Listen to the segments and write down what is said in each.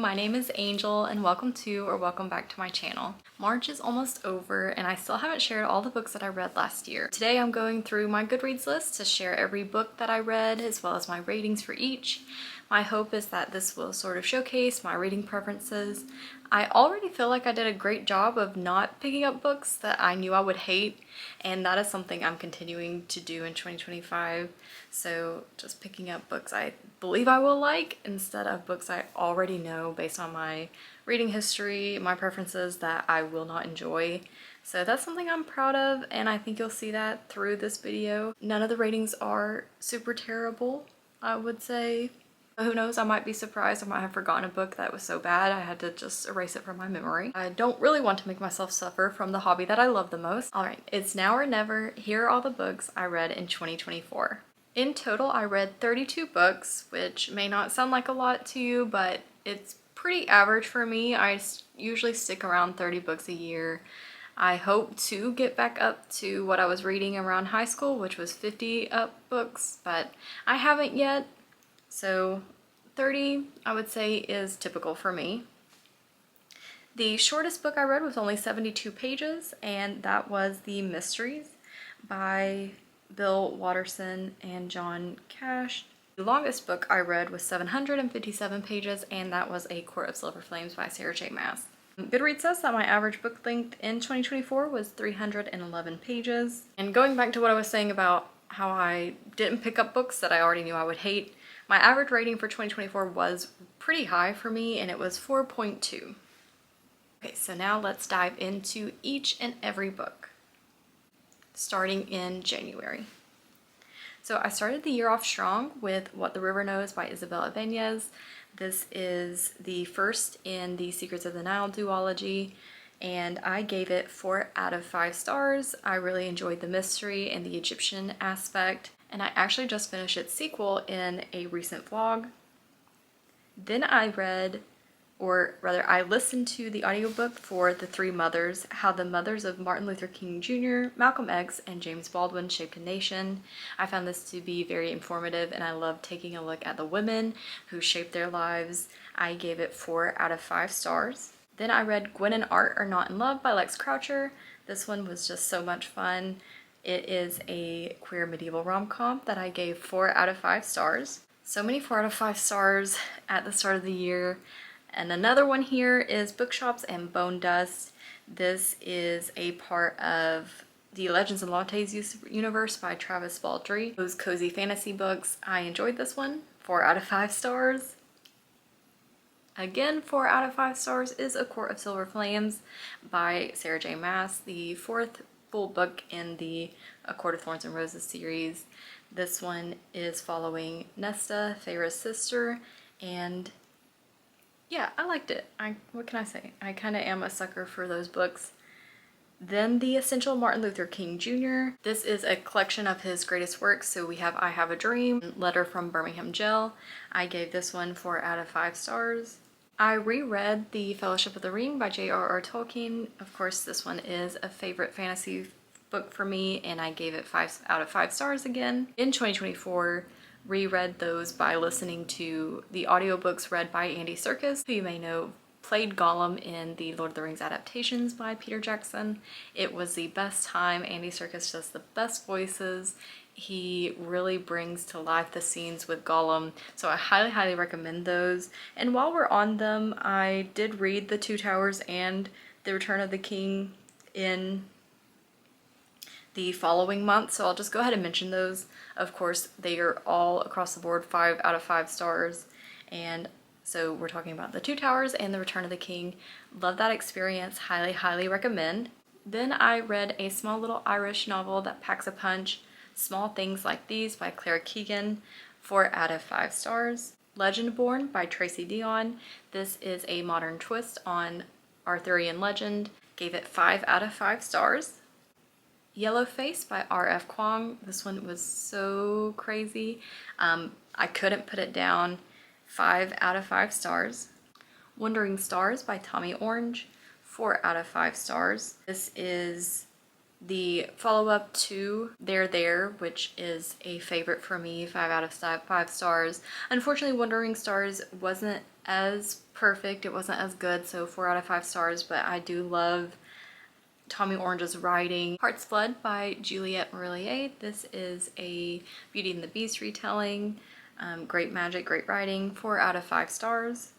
my name is Angel and welcome back to my channel. March is almost over and I still haven't shared all the books that I read last year. Today I'm going through my Goodreads list to share every book that I read as well as my ratings for each. My hope is that this will sort of showcase my reading preferences. I already feel like I did a great job of not picking up books that I knew I would hate, and that is something I'm continuing to do in 2025. So just picking up books I believe I will like instead of books I already know based on my reading history, my preferences that I will not enjoy. So that's something I'm proud of, and I think you'll see that through this video. None of the ratings are super terrible, I would say. Who knows, I might be surprised. I might have forgotten a book that was so bad I had to just erase it from my memory. I don't really want to make myself suffer from the hobby that I love the most. Alright, it's now or never. Here are all the books I read in 2024. In total, I read 32 books, which may not sound like a lot to you, but it's pretty average for me. I usually stick around 30 books a year. I hope to get back up to what I was reading around high school, which was 50 up books, but I haven't yet. So 30, I would say, is typical for me. The shortest book I read was only 72 pages, and that was The Mysteries by Bill Watterson and John Cash. The longest book I read was 757 pages, and that was A Court of Silver Flames by Sarah J. Maas. Goodreads says that my average book length in 2024 was 311 pages. And going back to what I was saying about how I didn't pick up books that I already knew I would hate, my average rating for 2024 was pretty high for me, and it was 4.2. Okay, so now let's dive into each and every book, starting in January. So I started the year off strong with What the River Knows by Isabel Ibanez. This is the first in the Secrets of the Nile duology, and I gave it 4 out of 5 stars. I really enjoyed the mystery and the Egyptian aspect, and I actually just finished its sequel in a recent vlog. Then I read, or rather I listened to the audiobook for The Three Mothers, How the Mothers of Martin Luther King Jr., Malcolm X, and James Baldwin Shaped a Nation. I found this to be very informative, and I loved taking a look at the women who shaped their lives. I gave it 4 out of 5 stars. Then I read Gwen and Art Are Not in Love by Lex Croucher. This one was just so much fun. It is a queer medieval rom-com that I gave 4 out of 5 stars. So many 4 out of 5 stars at the start of the year. And another one here is Bookshops and Bone Dust. This is a part of the Legends and Lattes universe by Travis Baldree. Those cozy fantasy books. I enjoyed this one. 4 out of 5 stars. Again, 4 out of 5 stars is A Court of Silver Flames by Sarah J. Maas, the 4th full book in the A Court of Thorns and Roses series. This one is following Nesta, Feyre's sister, and yeah, I liked it. What can I say? I kind of am a sucker for those books. Then The Essential Martin Luther King Jr. This is a collection of his greatest works. So we have I Have a Dream, Letter from Birmingham Jail. I gave this one 4 out of 5 stars. I reread The Fellowship of the Ring by J.R.R. Tolkien. Of course, this one is a favorite fantasy book for me, and I gave it 5 out of 5 stars again. In 2024, reread those by listening to the audiobooks read by Andy Serkis, who you may know played Gollum in the Lord of the Rings adaptations by Peter Jackson. It was the best time. Andy Serkis does the best voices. He really brings to life the scenes with Gollum, so I highly recommend those. And while we're on them, I did read The Two Towers and The Return of the King in the following month, so I'll just go ahead and mention those. Of course, they are all across the board 5 out of 5 stars, and so we're talking about The Two Towers and The Return of the King. Love that experience, highly recommend. Then I read a small little Irish novel that packs a punch, Small Things Like These by Clara Keegan, 4 out of 5 stars. Legendborn by Tracy Deonn. This is a modern twist on Arthurian legend. Gave it 5 out of 5 stars. Yellowface by R.F. Kuang. This one was so crazy. I couldn't put it down. 5 out of 5 stars. Wandering Stars by Tommy Orange. 4 out of 5 stars. This is the follow-up to There There, which is a favorite for me, 5 out of 5 stars. Unfortunately, Wandering Stars wasn't as perfect. It wasn't as good, so 4 out of 5 stars, but I do love Tommy Orange's writing. Heart's Blood by Juliette Marillier. This is a Beauty and the Beast retelling. Great magic, great writing, 4 out of 5 stars.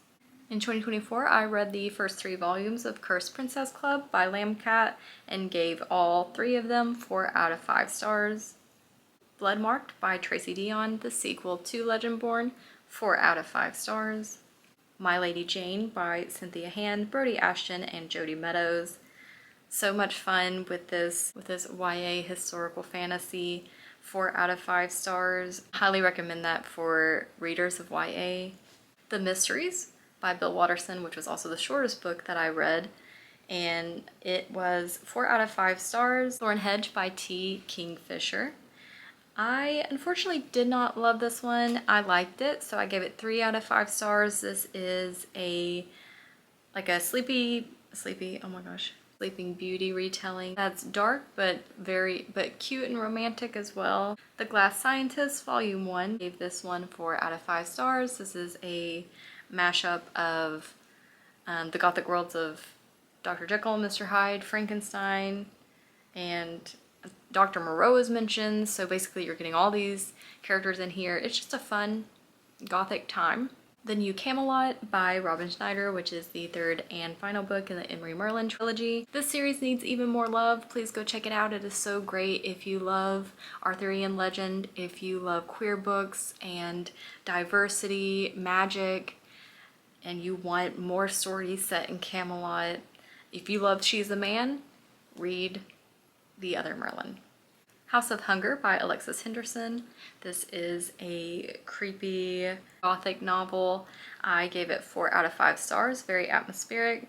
In 2024, I read the first 3 volumes of Cursed Princess Club by Lamb Cat and gave all 3 of them 4 out of 5 stars. Bloodmarked by Tracy Deonn, the sequel to Legendborn, 4 out of 5 stars. My Lady Jane by Cynthia Hand, Brody Ashton, and Jodi Meadows. So much fun with this YA historical fantasy, 4 out of 5 stars. Highly recommend that for readers of YA. The Mysteries by Bill Watterson, which was also the shortest book that I read, and it was 4 out of 5 stars. Thorn Hedge by T. Kingfisher. I unfortunately did not love this one. I liked it, so I gave it 3 out of 5 stars. This is like a sleeping Beauty retelling that's dark but cute and romantic as well. The Glass Scientist Volume 1, gave this one 4 out of 5 stars. This is a mashup of the gothic worlds of Dr. Jekyll and Mr. Hyde, Frankenstein, and Dr. Moreau is mentioned, so basically you're getting all these characters in here. It's just a fun gothic time. The New Camelot by Robin Schneider, which is the 3rd and final book in the Emery Merlin trilogy. This series needs even more love. Please go check it out. It is so great if you love Arthurian legend, if you love queer books and diversity, magic, and you want more stories set in Camelot. If you love She's a Man, read The Other Merlin. House of Hunger by Alexis Henderson. This is a creepy gothic novel. I gave it 4 out of 5 stars, very atmospheric.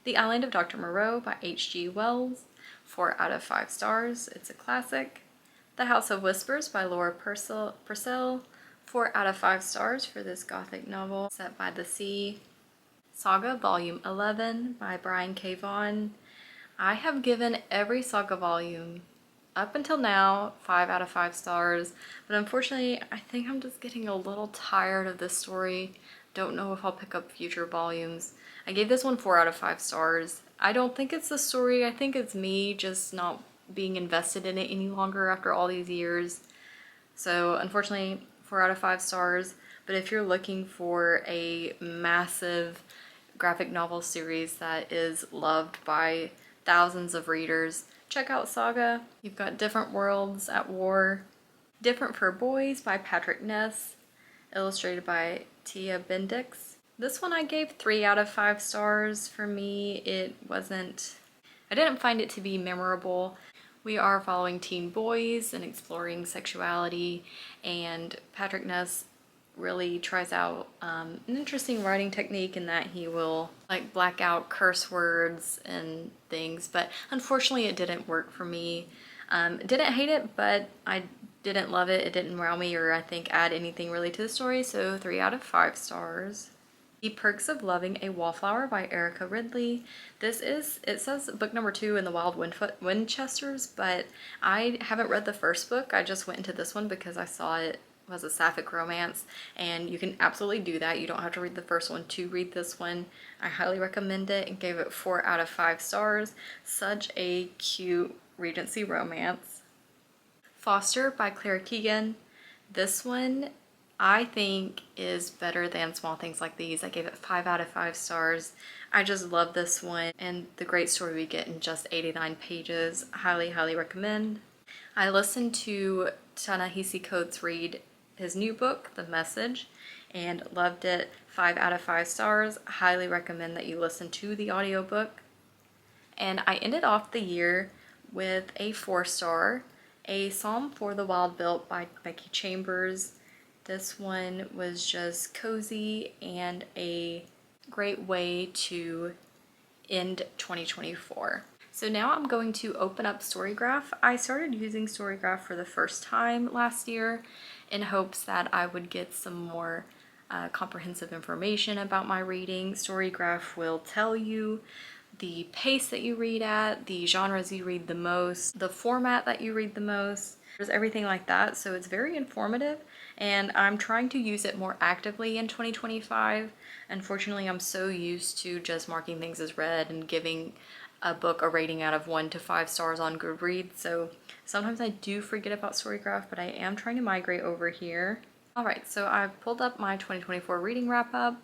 The Island of Dr. Moreau by H.G. Wells, 4 out of 5 stars. It's a classic. The House of Whispers by Laura Purcell, 4 out of 5 stars for this gothic novel set by the sea. Saga Volume 11 by Brian K. Vaughan. I have given every Saga volume up until now 5 out of 5 stars, but unfortunately I think I'm just getting a little tired of this story. Don't know if I'll pick up future volumes. I gave this one 4 out of 5 stars. I don't think it's the story, I think it's me just not being invested in it any longer after all these years. So unfortunately 4 out of 5 stars, but if you're looking for a massive graphic novel series that is loved by thousands of readers, check out Saga. You've got Different Worlds at War. Different for Boys by Patrick Ness, illustrated by Tia Bendix. This one I gave 3 out of 5 stars. For me, I didn't find it to be memorable. We are following teen boys and exploring sexuality, and Patrick Ness really tries out an interesting writing technique in that he will like black out curse words and things, but unfortunately it didn't work for me. Didn't hate it, but I didn't love it. It didn't wow me or I think add anything really to the story, so 3 out of 5 stars. The Perks of Loving a Wallflower by Erica Ridley. It says book number 2 in the Wild Winchesters, but I haven't read the first book. I just went into this one because I saw it was a sapphic romance, and you can absolutely do that. You don't have to read the first one to read this one. I highly recommend it and gave it 4 out of 5 stars. Such a cute Regency romance. Foster by Claire Keegan. This one I think is better than Small Things Like These. I gave it 5 out of 5 stars. I just love this one and the great story we get in just 89 pages. Highly, highly recommend. I listened to Ta-Nehisi Coates read his new book, The Message, and loved it. 5 out of 5 stars. Highly recommend that you listen to the audiobook. And I ended off the year with a 4-star, A Psalm for the Wild Built by Becky Chambers. This one was just cozy and a great way to end 2024. So now I'm going to open up Storygraph. I started using Storygraph for the first time last year in hopes that I would get some more comprehensive information about my reading. Storygraph will tell you the pace that you read at, the genres you read the most, the format that you read the most. There's everything like that, so it's very informative, and I'm trying to use it more actively in 2025. Unfortunately, I'm so used to just marking things as read and giving a book a rating out of 1 to 5 stars on Goodreads, so sometimes I do forget about Storygraph, but I am trying to migrate over here. Alright, so I've pulled up my 2024 reading wrap up,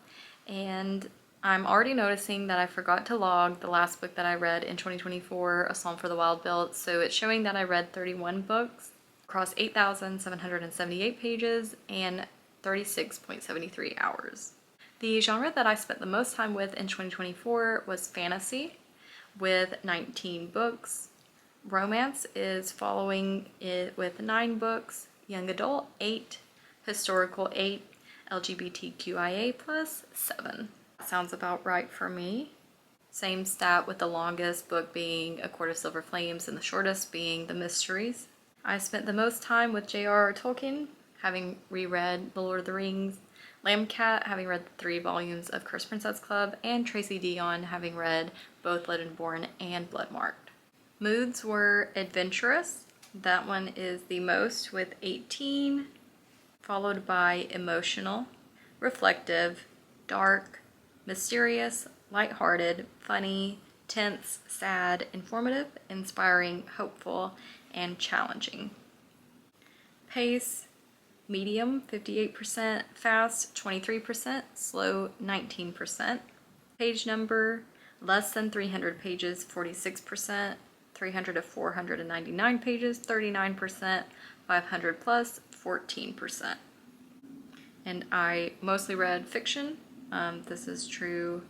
and I'm already noticing that I forgot to log the last book that I read in 2024, A Psalm for the Wild-Built, so it's showing that I read 31 books across 8,778 pages and 36.73 hours. The genre that I spent the most time with in 2024 was fantasy, with 19 books. Romance is following it with 9 books, young adult 8, historical 8, LGBTQIA plus 7. That sounds about right for me. Same stat with the longest book being A Court of Silver Flames and the shortest being The Mysteries. I spent the most time with J.R.R. Tolkien, having reread The Lord of the Rings, Lamb Cat, having read the 3 volumes of Curse Princess Club, and Tracy Deonn, having read both Legendborn and Bloodmarked. Moods were adventurous. That one is the most with 18, followed by emotional, reflective, dark, mysterious, lighthearted, funny, tense, sad, informative, inspiring, hopeful, and challenging. Pace, medium 58%, fast 23%, slow 19%. Page number, less than 300 pages 46%, 300 to 499 pages 39%, 500 plus 14%. And I mostly read fiction. This is true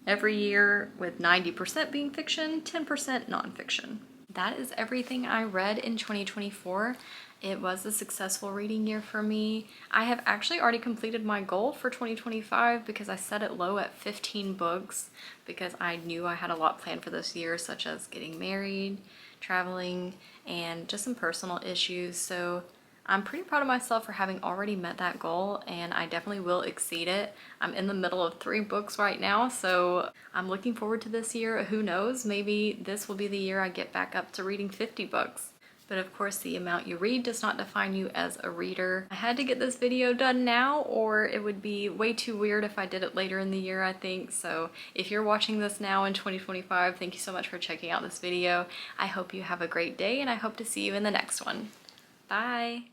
every year, with 90% being fiction, 10% nonfiction. That is everything I read in 2024. It was a successful reading year for me. I have actually already completed my goal for 2025 because I set it low at 15 books because I knew I had a lot planned for this year, such as getting married, traveling, and just some personal issues. So I'm pretty proud of myself for having already met that goal, and I definitely will exceed it. I'm in the middle of 3 books right now, so I'm looking forward to this year. Who knows, maybe this will be the year I get back up to reading 50 books. But of course, the amount you read does not define you as a reader. I had to get this video done now, or it would be way too weird if I did it later in the year, I think. So if you're watching this now in 2025, thank you so much for checking out this video. I hope you have a great day, and I hope to see you in the next one. Bye!